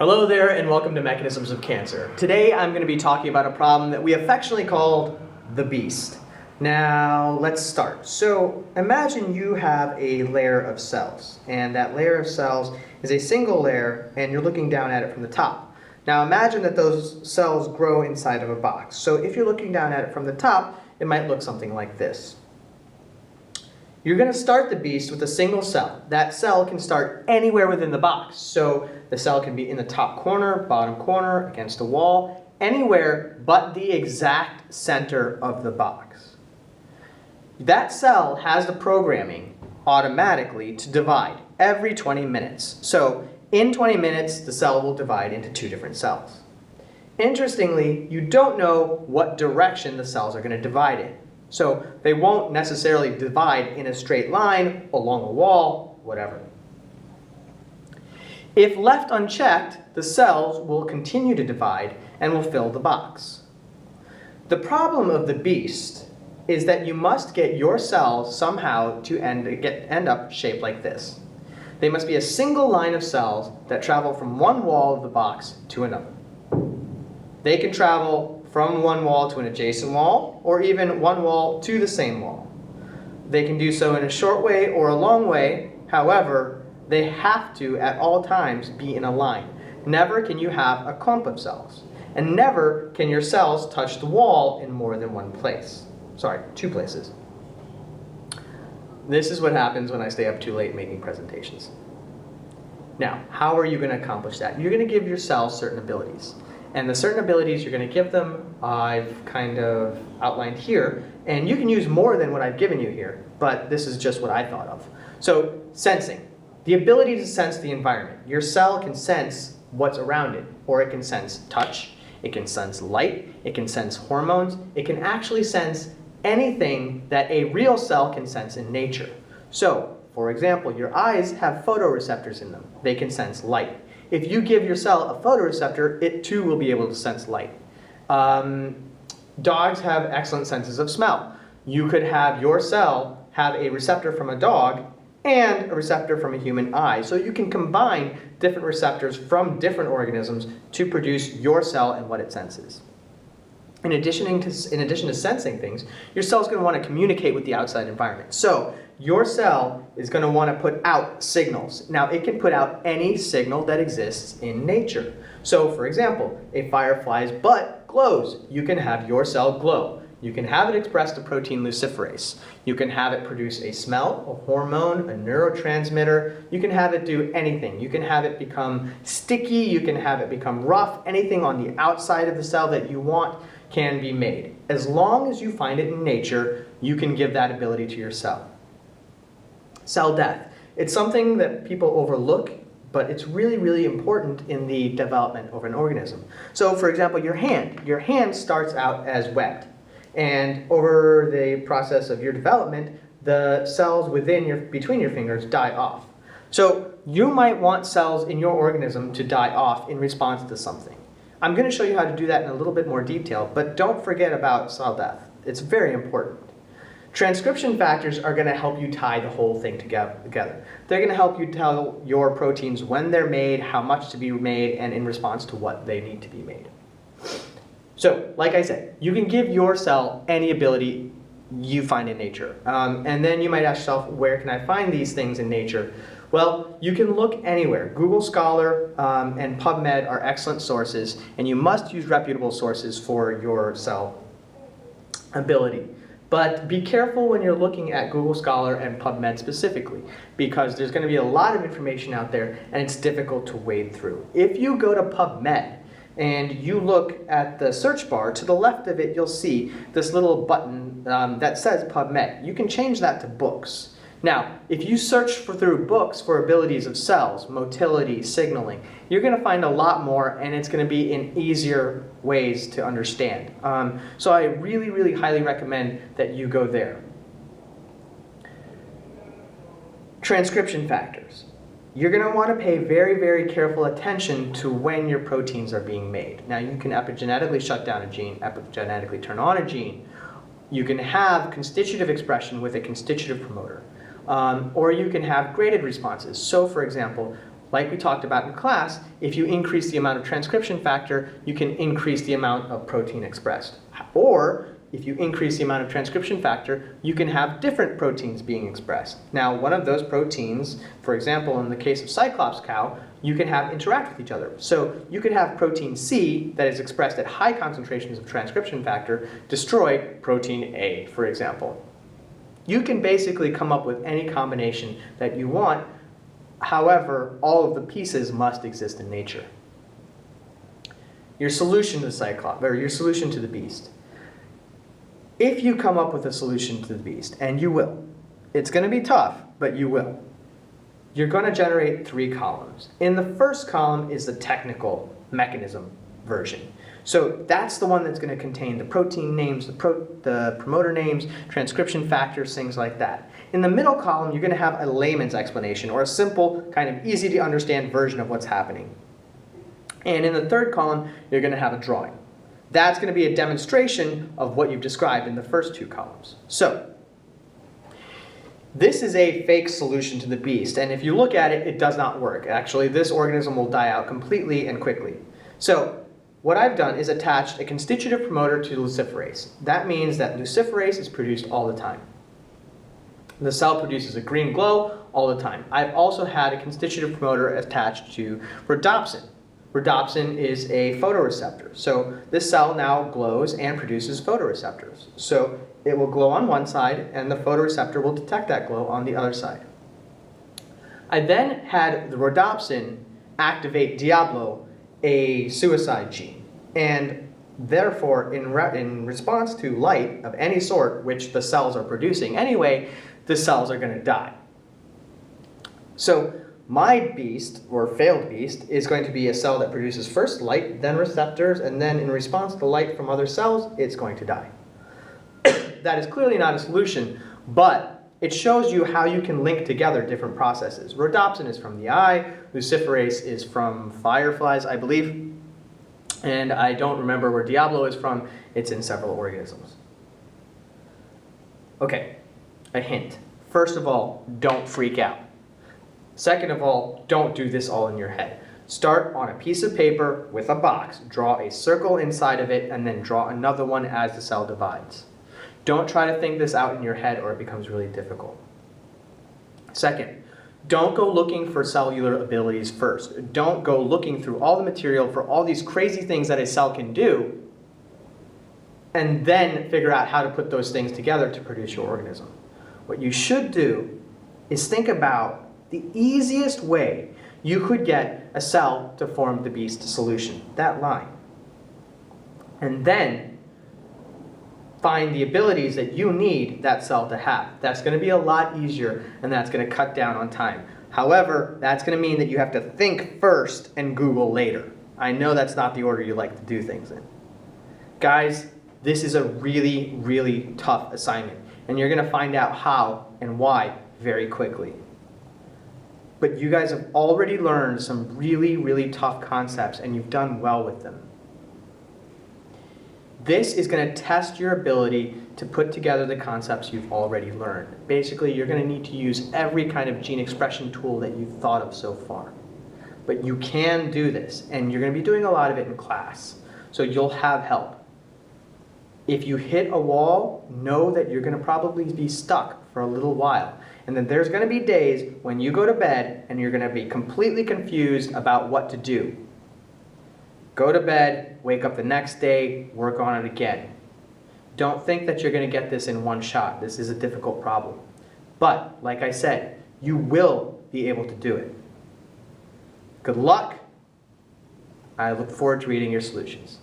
Hello there and welcome to Mechanisms of Cancer. Today I'm going to be talking about a problem that we affectionately call the beast. Now let's start. So imagine you have a layer of cells, and that layer of cells is a single layer and you're looking down at it from the top. Now imagine that those cells grow inside of a box. So if you're looking down at it from the top, it might look something like this. You're going to start the beast with a single cell. That cell can start anywhere within the box. So the cell can be in the top corner, bottom corner, against a wall, anywhere but the exact center of the box. That cell has the programming automatically to divide every 20 minutes. So in 20 minutes, the cell will divide into two different cells. Interestingly, you don't know what direction the cells are going to divide in. So they won't necessarily divide in a straight line, along a wall, whatever. If left unchecked, the cells will continue to divide and will fill the box. The problem of the beast is that you must get your cells somehow to end up shaped like this. They must be a single line of cells that travel from one wall of the box to another. They can travel from one wall to an adjacent wall, or even one wall to the same wall. They can do so in a short way or a long way. However, they have to, at all times, be in a line. Never can you have a clump of cells. And never can your cells touch the wall in more than one place. Sorry, two places. This is what happens when I stay up too late making presentations. Now, how are you going to accomplish that? You're going to give your cells certain abilities. And the certain abilities you're going to give them, I've kind of outlined here. And you can use more than what I've given you here, but this is just what I thought of. So, sensing. The ability to sense the environment. Your cell can sense what's around it, or it can sense touch, it can sense light, it can sense hormones, it can actually sense anything that a real cell can sense in nature. So, for example, your eyes have photoreceptors in them. They can sense light. If you give your cell a photoreceptor, it too will be able to sense light. Dogs have excellent senses of smell. You could have your cell have a receptor from a dog and a receptor from a human eye. So you can combine different receptors from different organisms to produce your cell and what it senses. In addition to sensing things, your cell is going to want to communicate with the outside environment. So your cell is going to want to put out signals. Now, it can put out any signal that exists in nature. So, for example, a firefly's butt glows. You can have your cell glow. You can have it express the protein luciferase. You can have it produce a smell, a hormone, a neurotransmitter. You can have it do anything. You can have it become sticky. You can have it become rough. Anything on the outside of the cell that you want can be made. As long as you find it in nature, you can give that ability to your cell. Cell death. It's something that people overlook, but it's really, really important in the development of an organism. So, for example, your hand starts out as webbed. And over the process of your development, the cells between your fingers die off. So you might want cells in your organism to die off in response to something. I'm going to show you how to do that in a little bit more detail, but don't forget about cell death. It's very important. Transcription factors are going to help you tie the whole thing together. They're going to help you tell your proteins when they're made, how much to be made, and in response to what they need to be made. So, like I said, you can give your cell any ability you find in nature. And then you might ask yourself, where can I find these things in nature? Well, you can look anywhere. Google Scholar and PubMed are excellent sources, and you must use reputable sources for your cell ability. But be careful when you're looking at Google Scholar and PubMed specifically, because there's going to be a lot of information out there and it's difficult to wade through. If you go to PubMed and you look at the search bar, to the left of it you'll see this little button that says PubMed. You can change that to books. Now, if you search through books for abilities of cells, motility, signaling, you're going to find a lot more, and it's going to be in easier ways to understand. So I really, really highly recommend that you go there. Transcription factors. You're going to want to pay very, very careful attention to when your proteins are being made. Now, you can epigenetically shut down a gene, epigenetically turn on a gene. You can have constitutive expression with a constitutive promoter. Or you can have graded responses. So, for example, like we talked about in class, if you increase the amount of transcription factor, you can increase the amount of protein expressed. Or if you increase the amount of transcription factor, you can have different proteins being expressed. Now, one of those proteins, for example, in the case of Cyclops cow, you can have interact with each other. So you could have protein C that is expressed at high concentrations of transcription factor destroy protein A, for example. You can basically come up with any combination that you want. However, all of the pieces must exist in nature. Your solution to the Cyclops, or your solution to the beast. If you come up with a solution to the beast, and you will, it's going to be tough, but you will. You're going to generate 3 columns. In the first column is the technical mechanism version. So that's the one that's going to contain the protein names, the promoter names, transcription factors, things like that. In the middle column, you're going to have a layman's explanation, or a simple, kind of easy to understand version of what's happening. And in the third column, you're going to have a drawing. That's going to be a demonstration of what you've described in the first 2 columns. So, this is a fake solution to the beast, and if you look at it, it does not work. Actually, this organism will die out completely and quickly. So, what I've done is attached a constitutive promoter to luciferase. That means that luciferase is produced all the time. The cell produces a green glow all the time. I've also had a constitutive promoter attached to rhodopsin. Rhodopsin is a photoreceptor. So this cell now glows and produces photoreceptors. So it will glow on one side and the photoreceptor will detect that glow on the other side. I then had the rhodopsin activate Diablo, a suicide gene. And therefore, in response to light of any sort, which the cells are producing anyway, the cells are going to die. So my beast, or failed beast, is going to be a cell that produces first light, then receptors, and then in response to light from other cells, it's going to die. That is clearly not a solution, but it shows you how you can link together different processes. Rhodopsin is from the eye, luciferase is from fireflies, I believe, and I don't remember where Diablo is from. It's in several organisms. Okay, a hint. First of all, don't freak out. Second of all, don't do this all in your head. Start on a piece of paper with a box, draw a circle inside of it, and then draw another one as the cell divides. Don't try to think this out in your head or it becomes really difficult. Second, don't go looking for cellular abilities first. Don't go looking through all the material for all these crazy things that a cell can do, and then figure out how to put those things together to produce your organism. What you should do is think about the easiest way you could get a cell to form the beast solution, that line. And then find the abilities that you need that cell to have. That's going to be a lot easier, and that's going to cut down on time. However, that's going to mean that you have to think first and Google later. I know that's not the order you like to do things in. Guys, this is a really, really tough assignment, and you're going to find out how and why very quickly. But you guys have already learned some really, really tough concepts, and you've done well with them. This is going to test your ability to put together the concepts you've already learned. Basically, you're going to need to use every kind of gene expression tool that you've thought of so far. But you can do this, and you're going to be doing a lot of it in class, so you'll have help. If you hit a wall, know that you're going to probably be stuck for a little while. And then there's going to be days when you go to bed and you're going to be completely confused about what to do. Go to bed, wake up the next day, work on it again. Don't think that you're going to get this in one shot. This is a difficult problem. But, like I said, you will be able to do it. Good luck. I look forward to reading your solutions.